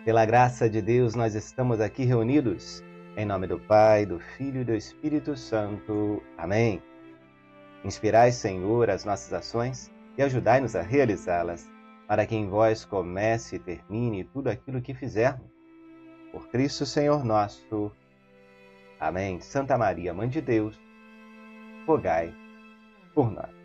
Pela graça de Deus, nós estamos aqui reunidos em nome do Pai, do Filho e do Espírito Santo. Amém. Inspirai, Senhor, as nossas ações e ajudai-nos a realizá-las, para que em vós comece e termine tudo aquilo que fizermos. Por Cristo, Senhor nosso. Amém. Santa Maria, Mãe de Deus, rogai por nós.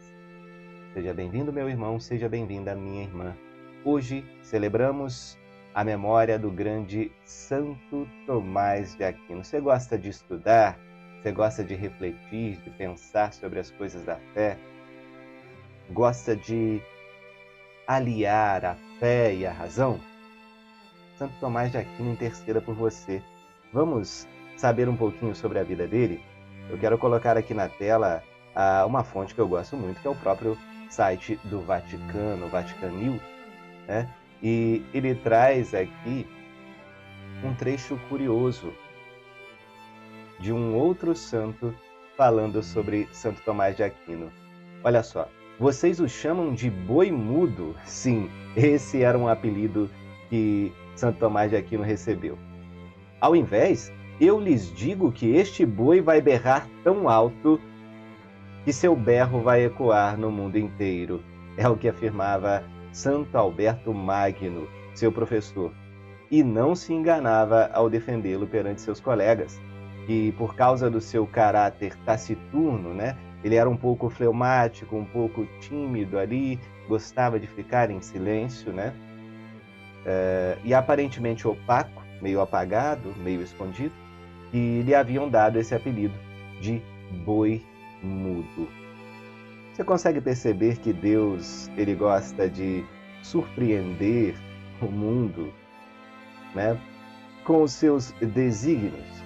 Seja bem-vindo, meu irmão, seja bem-vinda, minha irmã. Hoje celebramos a memória do grande Santo Tomás de Aquino. Você gosta de estudar? Você gosta de refletir, de pensar sobre as coisas da fé? Gosta de aliar a fé e a razão? Santo Tomás de Aquino interceda por você. Vamos saber um pouquinho sobre a vida dele? Eu quero colocar aqui na tela uma fonte que eu gosto muito, que é o próprio site do Vaticano, Vatican News, né? E ele traz aqui um trecho curioso de um outro santo falando sobre Santo Tomás de Aquino. Olha só, vocês o chamam de boi mudo? Sim, esse era um apelido que Santo Tomás de Aquino recebeu. Ao invés, eu lhes digo que este boi vai berrar tão alto que seu berro vai ecoar no mundo inteiro. É o que afirmava Santo Alberto Magno, seu professor, e não se enganava ao defendê-lo perante seus colegas, que por causa do seu caráter taciturno, né, ele era um pouco fleumático, um pouco tímido ali, gostava de ficar em silêncio, né, e aparentemente opaco, meio apagado, meio escondido, e lhe haviam dado esse apelido de boi mudo. Você consegue perceber que Deus, ele gosta de surpreender o mundo, né, com os seus desígnios?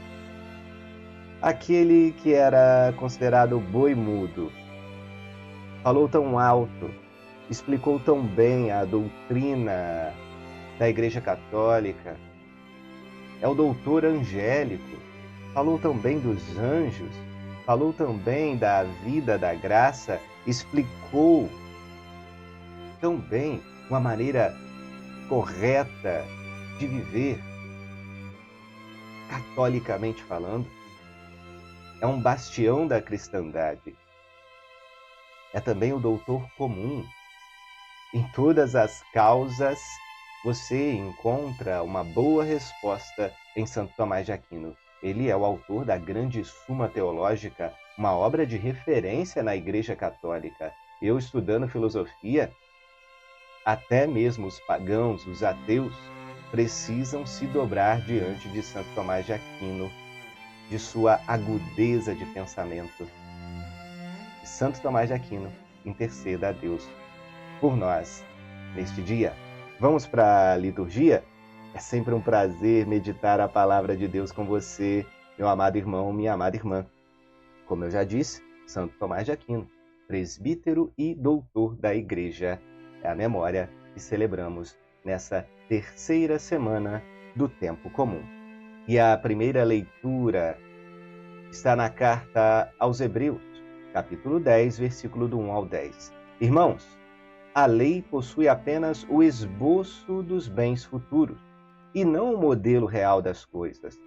Aquele que era considerado boi mudo falou tão alto, explicou tão bem a doutrina da Igreja Católica, é o doutor angélico, falou tão bem dos anjos, falou também da vida da graça, explicou tão bem uma maneira correta de viver, catolicamente falando. É um bastião da cristandade. É também o doutor comum. Em todas as causas, você encontra uma boa resposta em Santo Tomás de Aquino. Ele é o autor da grande Suma Teológica, uma obra de referência na Igreja Católica. Eu, estudando filosofia, até mesmo os pagãos, os ateus, precisam se dobrar diante de Santo Tomás de Aquino, de sua agudeza de pensamento. E Santo Tomás de Aquino interceda a Deus por nós neste dia. Vamos para a liturgia? É sempre um prazer meditar a palavra de Deus com você, meu amado irmão, minha amada irmã. Como eu já disse, Santo Tomás de Aquino, presbítero e doutor da Igreja, é a memória que celebramos nessa terceira semana do tempo comum. E a primeira leitura está na carta aos Hebreus, capítulo 10, versículo do 1 ao 10. Irmãos, a lei possui apenas o esboço dos bens futuros, e não o modelo real das coisas.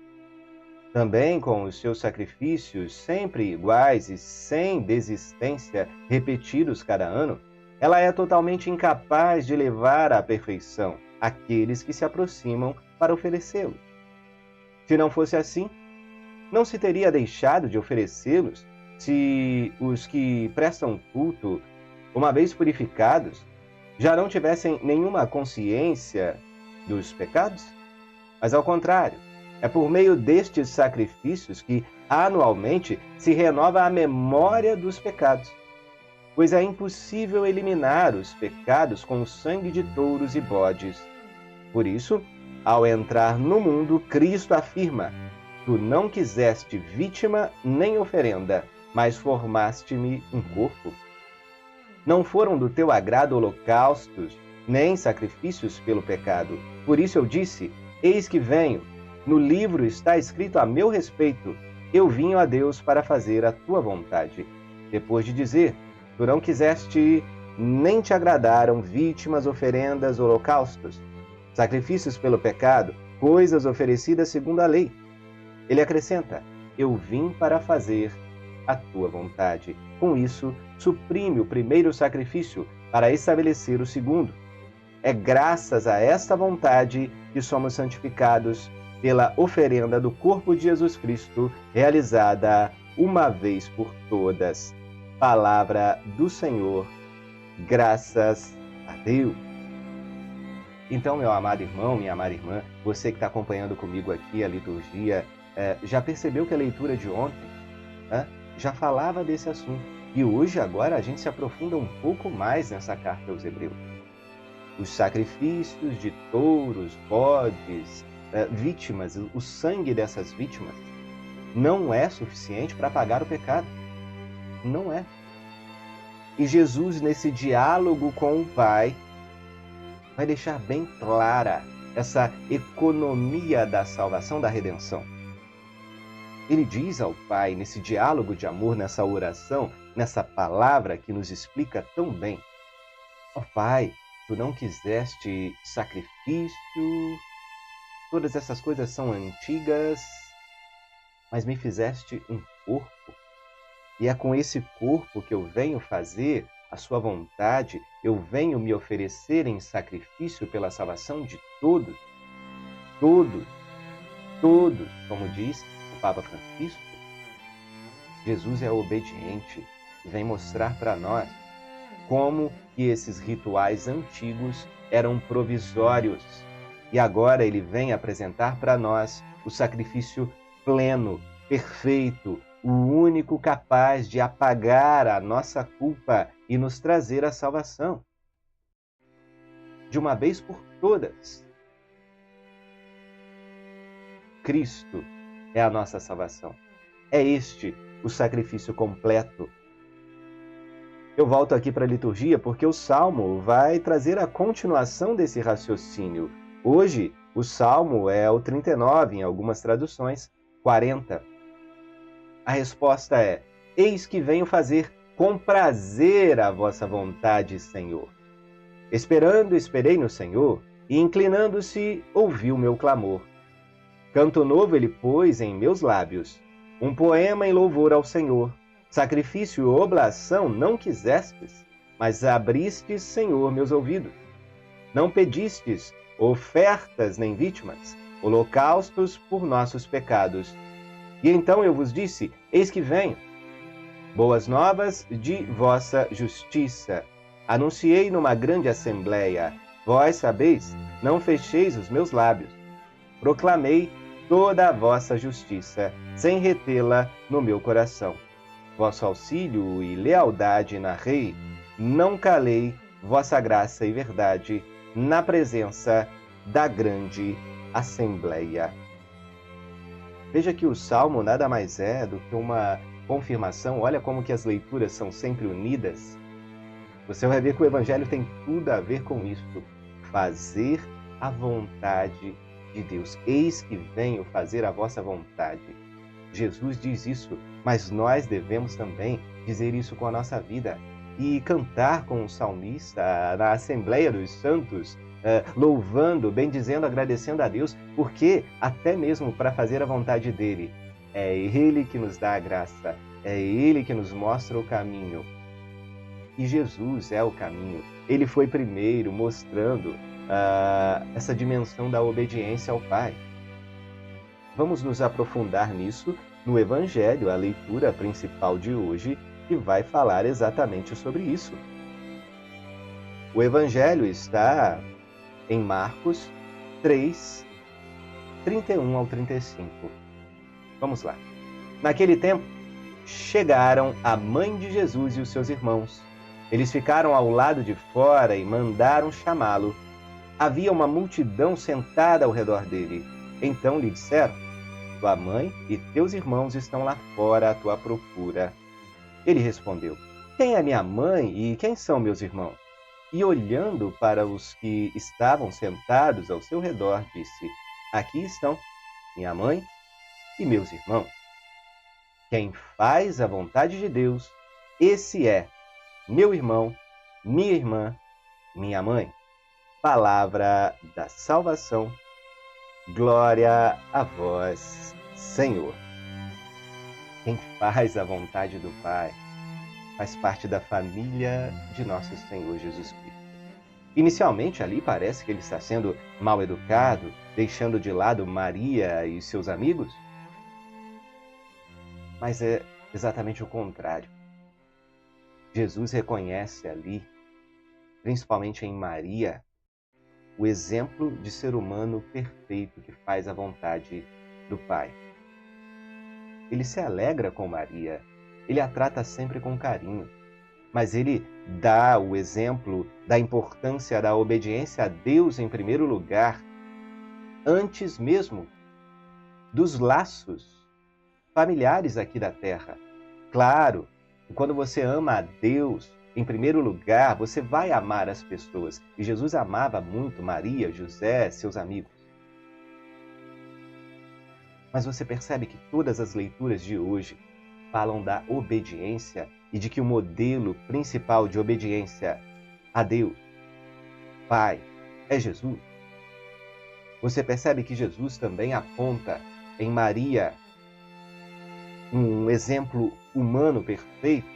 Também com os seus sacrifícios sempre iguais e sem desistência repetidos cada ano, ela é totalmente incapaz de levar à perfeição aqueles que se aproximam para oferecê-los. Se não fosse assim, não se teria deixado de oferecê-los se os que prestam culto, uma vez purificados, já não tivessem nenhuma consciência dos pecados? Mas ao contrário, é por meio destes sacrifícios que anualmente se renova a memória dos pecados, pois é impossível eliminar os pecados com o sangue de touros e bodes. Por isso, ao entrar no mundo, Cristo afirma: tu não quiseste vítima nem oferenda, mas formaste-me um corpo. Não foram do teu agrado holocaustos, nem sacrifícios pelo pecado. Por isso eu disse: eis que venho. No livro está escrito a meu respeito: eu vim a Deus para fazer a tua vontade. Depois de dizer: tu não quiseste, nem te agradaram vítimas, oferendas, holocaustos, sacrifícios pelo pecado, coisas oferecidas segundo a lei. Ele acrescenta: eu vim para fazer a tua vontade. Com isso, suprime o primeiro sacrifício para estabelecer o segundo. É graças a esta vontade que somos santificados pela oferenda do corpo de Jesus Cristo, realizada uma vez por todas. Palavra do Senhor, graças a Deus. Então, meu amado irmão, minha amada irmã, você que está acompanhando comigo aqui a liturgia, já percebeu que a leitura de ontem já falava desse assunto? E hoje, agora, a gente se aprofunda um pouco mais nessa carta aos Hebreus. Os sacrifícios de touros, bodes, vítimas, o sangue dessas vítimas não é suficiente para pagar o pecado. Não é. E Jesus, nesse diálogo com o Pai, vai deixar bem clara essa economia da salvação, da redenção. Ele diz ao Pai, nesse diálogo de amor, nessa oração, nessa palavra que nos explica tão bem: ó Pai, tu não quiseste sacrifício, todas essas coisas são antigas, mas me fizeste um corpo. E é com esse corpo que eu venho fazer a sua vontade, eu venho me oferecer em sacrifício pela salvação de todos. Todos, todos, como diz o Papa Francisco. Jesus é obediente e vem mostrar para nós como que esses rituais antigos eram provisórios. E agora ele vem apresentar para nós o sacrifício pleno, perfeito, o único capaz de apagar a nossa culpa e nos trazer a salvação. De uma vez por todas. Cristo é a nossa salvação. É este o sacrifício completo. Eu volto aqui para a liturgia porque o Salmo vai trazer a continuação desse raciocínio. Hoje, o Salmo é o 39, em algumas traduções, 40. A resposta é: eis que venho fazer com prazer a vossa vontade, Senhor. Esperando, esperei no Senhor, e inclinando-se, ouviu meu clamor. Canto novo ele pôs em meus lábios, um poema em louvor ao Senhor. Sacrifício e oblação não quisestes, mas abristes, Senhor, meus ouvidos. Não pedistes ofertas nem vítimas, holocaustos por nossos pecados. E então eu vos disse: eis que venho. Boas novas de vossa justiça. Anunciei numa grande assembleia. Vós sabeis, não fecheis os meus lábios. Proclamei toda a vossa justiça, sem retê-la no meu coração. Vosso auxílio e lealdade narrei, não calei vossa graça e verdade na presença da grande assembleia. Veja que o Salmo nada mais é do que uma confirmação. Olha como que as leituras são sempre unidas. Você vai ver que o Evangelho tem tudo a ver com isso. Fazer a vontade de Deus. Eis que venho fazer a vossa vontade. Jesus diz isso, mas nós devemos também dizer isso com a nossa vida e cantar com o salmista na Assembleia dos Santos, louvando, bendizendo, agradecendo a Deus, porque até mesmo para fazer a vontade dele, é Ele que nos dá a graça, é Ele que nos mostra o caminho. E Jesus é o caminho. Ele foi primeiro mostrando essa dimensão da obediência ao Pai. Vamos nos aprofundar nisso no Evangelho, a leitura principal de hoje, que vai falar exatamente sobre isso. O Evangelho está em Marcos 3, 31 ao 35. Vamos lá. Naquele tempo, chegaram a mãe de Jesus e os seus irmãos. Eles ficaram ao lado de fora e mandaram chamá-lo. Havia uma multidão sentada ao redor dele. Então lhe disseram: tua mãe e teus irmãos estão lá fora à tua procura. Ele respondeu: quem é minha mãe e quem são meus irmãos? E olhando para os que estavam sentados ao seu redor, disse: aqui estão minha mãe e meus irmãos. Quem faz a vontade de Deus, esse é meu irmão, minha irmã, minha mãe. palavra da salvação. Glória a vós, Senhor. Quem faz a vontade do Pai faz parte da família de nosso Senhor Jesus Cristo. Inicialmente, ali parece que ele está sendo mal educado, deixando de lado Maria e seus amigos. Mas é exatamente o contrário. Jesus reconhece ali, principalmente em Maria, o exemplo de ser humano perfeito que faz a vontade do Pai. Ele se alegra com Maria, ele a trata sempre com carinho, mas ele dá o exemplo da importância da obediência a Deus em primeiro lugar, antes mesmo dos laços familiares aqui da terra. Claro, que quando você ama a Deus, em primeiro lugar, você vai amar as pessoas. E Jesus amava muito Maria, José, seus amigos. Mas você percebe que todas as leituras de hoje falam da obediência e de que o modelo principal de obediência a Deus, Pai, é Jesus. Você percebe que Jesus também aponta em Maria um exemplo humano perfeito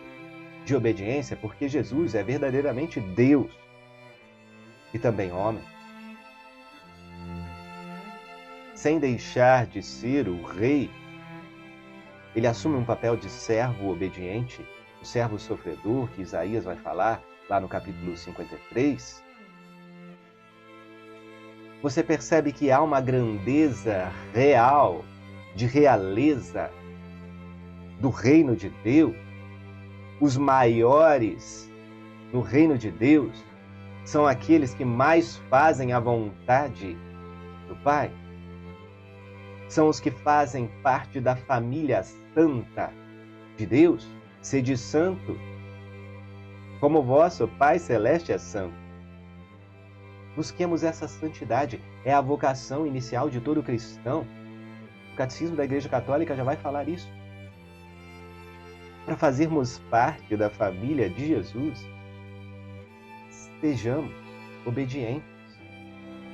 de obediência, porque Jesus é verdadeiramente Deus e também homem. Sem deixar de ser o rei, ele assume um papel de servo obediente, o servo sofredor, que Isaías vai falar lá no capítulo 53. Você percebe que há uma grandeza real, de realeza do reino de Deus. Os maiores no reino de Deus são aqueles que mais fazem a vontade do Pai. São os que fazem parte da família santa de Deus. Sede santo, como vosso Pai Celeste é santo. Busquemos essa santidade. É a vocação inicial de todo cristão. O Catecismo da Igreja Católica já vai falar isso. Para fazermos parte da família de Jesus, sejamos obedientes,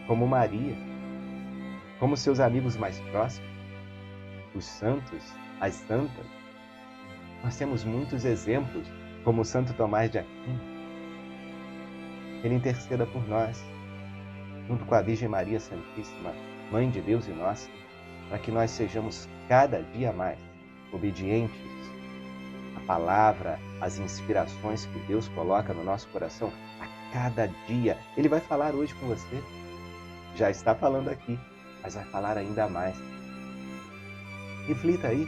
como Maria, como seus amigos mais próximos, os santos, as santas. Nós temos muitos exemplos, como o Santo Tomás de Aquino. Ele interceda por nós, junto com a Virgem Maria Santíssima, Mãe de Deus e nossa, para que nós sejamos cada dia mais obedientes à palavra, às inspirações que Deus coloca no nosso coração a cada dia. Ele vai falar hoje com você. Já está falando aqui, mas vai falar ainda mais. Reflita aí.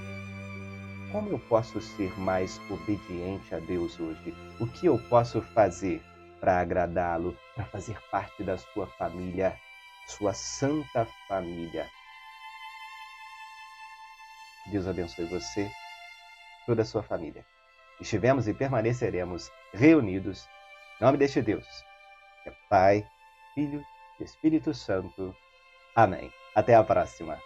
Como eu posso ser mais obediente a Deus hoje? O que eu posso fazer para agradá-lo, para fazer parte da sua família, sua santa família? Deus abençoe você, toda a sua família. Estivemos e permaneceremos reunidos em nome deste Deus, que é Pai, Filho e Espírito Santo. Amém. Até a próxima.